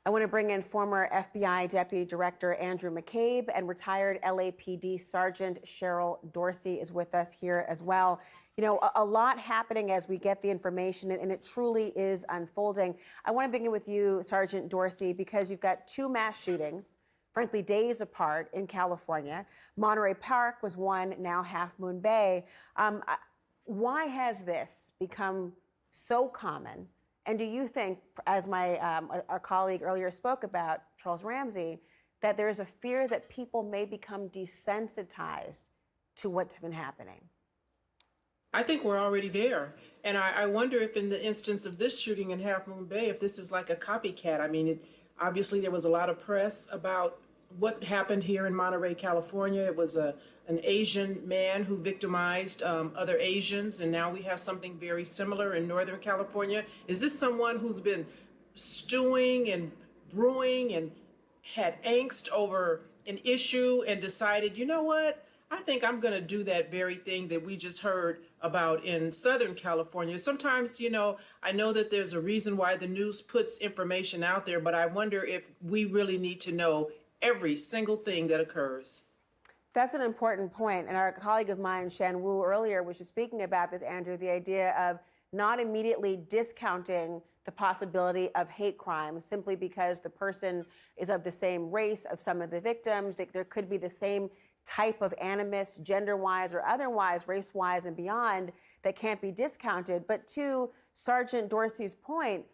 I want to bring in former FBI Deputy Director Andrew McCabe and retired LAPD Sergeant Cheryl Dorsey is with us here as well. You know, a lot happening as we get the information, and it truly is unfolding. I want to begin with you, Sergeant Dorsey, because you've got two mass shootings, frankly, days apart in California. Monterey Park was one, now Half Moon Bay. Why has this become so common? And do you think, as our colleague earlier spoke about, Charles Ramsey, that there is a fear that people may become desensitized to what's been happening? I think we're already there. And I wonder if in the instance of this shooting in Half Moon Bay, if this is like a copycat. I mean, obviously there was a lot of press about what happened here in Monterey, California. It was an Asian man who victimized other Asians, and now we have something very similar in Northern California. Is this someone who's been stewing and brewing and had angst over an issue and decided, you know what, I think I'm going to do that very thing that we just heard about in Southern California? Sometimes, you know, I know that there's a reason why the news puts information out there, but I wonder if we really need to know every single thing that occurs. That's an important point. And our colleague of mine, Shan Wu, earlier was just speaking about this, Andrew, the idea of not immediately discounting the possibility of hate crimes simply because the person is of the same race of some of the victims. There could be the same type of animus, gender-wise or otherwise, race-wise and beyond, that can't be discounted. But to Sergeant Dorsey's point,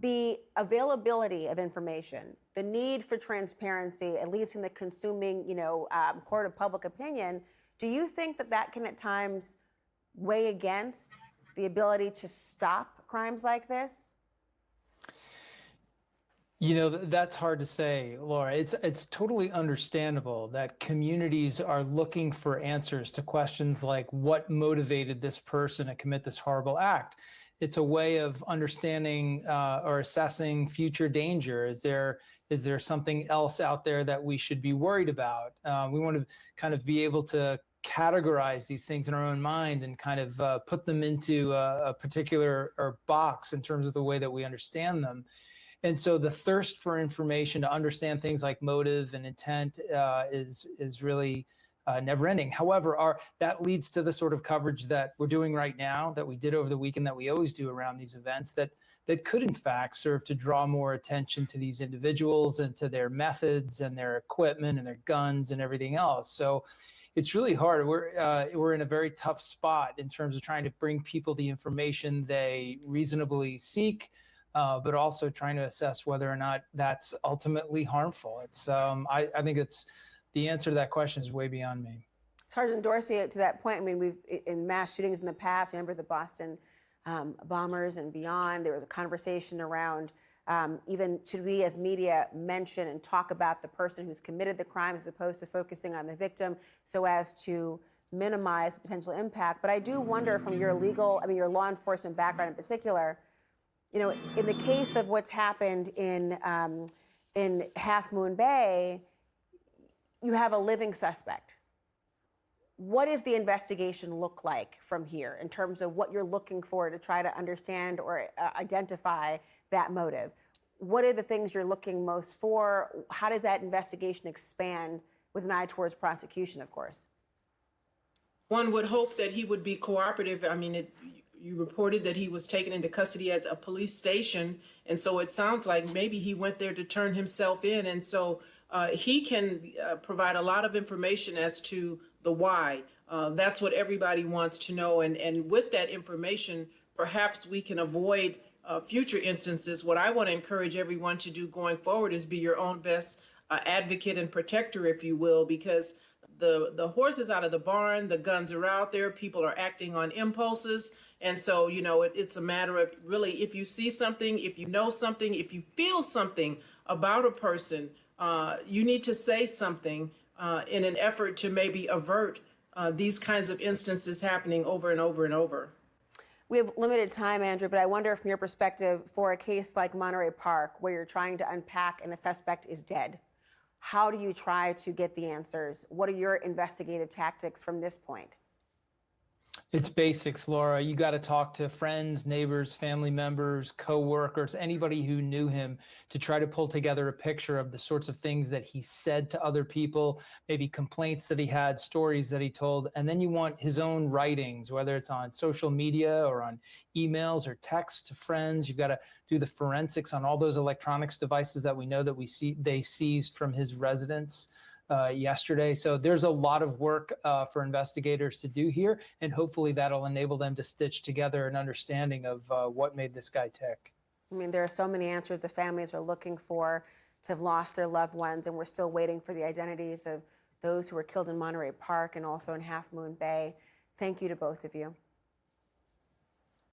the availability of information, the need for transparency, at least in the consuming, court of public opinion, do you think that that can at times weigh against the ability to stop crimes like this? You know, that's hard to say, Laura. It's totally understandable that communities are looking for answers to questions like what motivated this person to commit this horrible act. It's a way of understanding or assessing future danger. Is there something else out there that we should be worried about? We want to kind of be able to categorize these things in our own mind and kind of put them into a particular box in terms of the way that we understand them. And so the thirst for information to understand things like motive and intent is really never ending. However, that leads to the sort of coverage that we're doing right now, that we did over the weekend, that we always do around these events, that could in fact serve to draw more attention to these individuals and to their methods and their equipment and their guns and everything else. So it's really hard. We're in a very tough spot in terms of trying to bring people the information they reasonably seek, but also trying to assess whether or not that's ultimately harmful. It's I think the answer to that question is way beyond me. Sergeant Dorsey, to that point, I mean, we've in mass shootings in the past, remember the Boston bombers and beyond, there was a conversation around even should we as media mention and talk about the person who's committed the crime as opposed to focusing on the victim so as to minimize the potential impact. But I do wonder from your your law enforcement background in particular, you know, in the case of what's happened in Half Moon Bay, you have a living suspect. What does the investigation look like from here in terms of what you're looking for to try to understand or identify that motive? What are the things you're looking most for? How does that investigation expand with an eye towards prosecution, of course? One would hope that he would be cooperative. I mean, you reported that he was taken into custody at a police station, and so it sounds like maybe he went there to turn himself in, and so he can provide a lot of information as to the why. That's what everybody wants to know, and with that information, perhaps we can avoid future instances. What I want to encourage everyone to do going forward is be your own best advocate and protector, if you will, because the horse is out of the barn, the guns are out there, people are acting on impulses. And so, you know, it's a matter of really, if you see something, if you know something, if you feel something about a person, you need to say something in an effort to maybe avert these kinds of instances happening over and over and over. We have limited time, Andrew, but I wonder from your perspective, for a case like Monterey Park, where you're trying to unpack and a suspect is dead, how do you try to get the answers? What are your investigative tactics from this point? It's basics, Laura. You got to talk to friends, neighbors, family members, coworkers, anybody who knew him to try to pull together a picture of the sorts of things that he said to other people, maybe complaints that he had, stories that he told. And then you want his own writings, whether it's on social media or on emails or texts to friends. You've got to do the forensics on all those electronics devices that we know that they seized from his residence yesterday. So there's a lot of work for investigators to do here, and hopefully that'll enable them to stitch together an understanding of what made this guy tick. I mean, there are so many answers the families are looking for to have lost their loved ones, and we're still waiting for the identities of those who were killed in Monterey Park and also in Half Moon Bay. Thank you to both of you.